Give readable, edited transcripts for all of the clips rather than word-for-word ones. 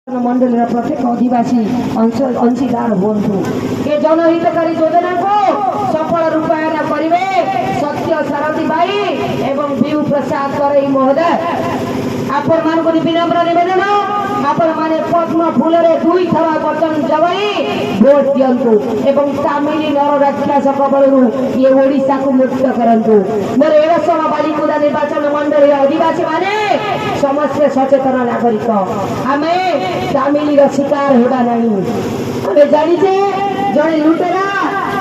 मंडल प्रत्येक आदिवासी अंशीदार बंधु ये जनहितकारी योजना को सफल रूपायन करेंगे सत्य सारथी भाई एवं विभु प्रसाद करई महोदय आपण मान विनम्र निवेदन आपण माने पद्म फूल दुई थर वचन जवाई भोट दिंतु एवं तामिली नर राक्षस कबलू ये ओडिशा को मुक्त करंतु मोर एरसमा बालिकुदा निर्वाचन मंडल आदिवासी माने समस्त सचेतन नागरिक आमे तामिली शिकार होगा नहीं आमे जानिछे जड़े लुटेरा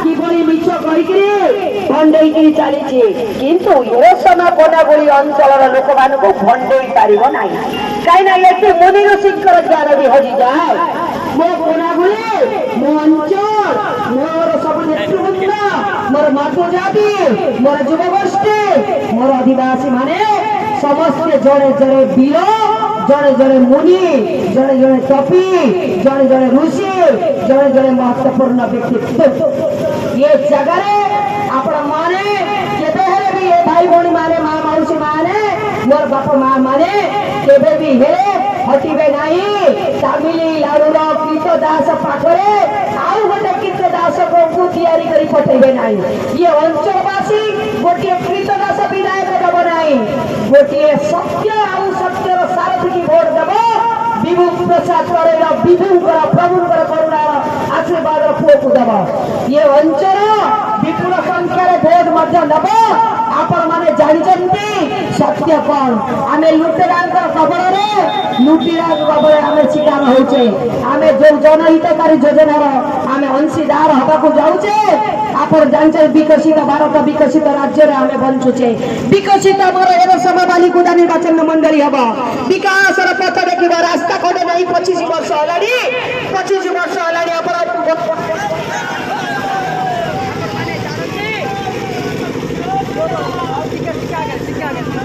किभली मिछ कहिकरी भंडई चली किंतु एरसमा कोनागुड़ी अंचल लोक मान को भंडई पारिब नहीं कहीं ये मुनि ऋषिकर ज्ञान भी हजि जाए मो कोनागुड़ी मो अंचल मोर सब नेतृवृंद मोर मातृ जाति मोर युवगोष्ठी मोर आदिवासी माने समस्त जड़े जड़े वीर जड़े जड़े मुनि जड़े जड़े तपी जड़े जड़े ऋषि जड़े जड़े महत्वपूर्ण व्यक्तित्व ये जगह आपण माने केबे हेले भी ये भाई भौणी माने मां मौसी माने मोर बाप मां माने केबे भी हेले हटिबे नहीं तामिली लाडूर कीट दास पाखरे आउ गोटे कीट दास को तैयारी करी पठेबे नहीं ये अंचलवासी गोटे कीट दास विधायक दब नहीं गोटे सत्य आउ सत्यर सारथी की भोट दब विभु प्रसाद करेला विभुकर प्रभुकर करुणार आशीर्वाद पुओ को दब ये अंचल विपुल संख्यार भोट मध्य नब आपण माने जानिचंती सत्य कौन आमे लुटेरांक खबर लुटिरा खबर आमे शिकार होचे आमे जो जनहितकारी योजनार आमे अंशीदार हबाकू जाउचे आपण जानिचे विकसित भारत विकसित राज्य रे आमे बंचुचे विकसित मोर एरसमा बालिकुदा निर्वाचन मंडली हबा विकास र पथ देखिबा रास्ता कोडे नहीं 25 वर्ष हलाडी 25 वर्ष हलाडी आपण Chicago.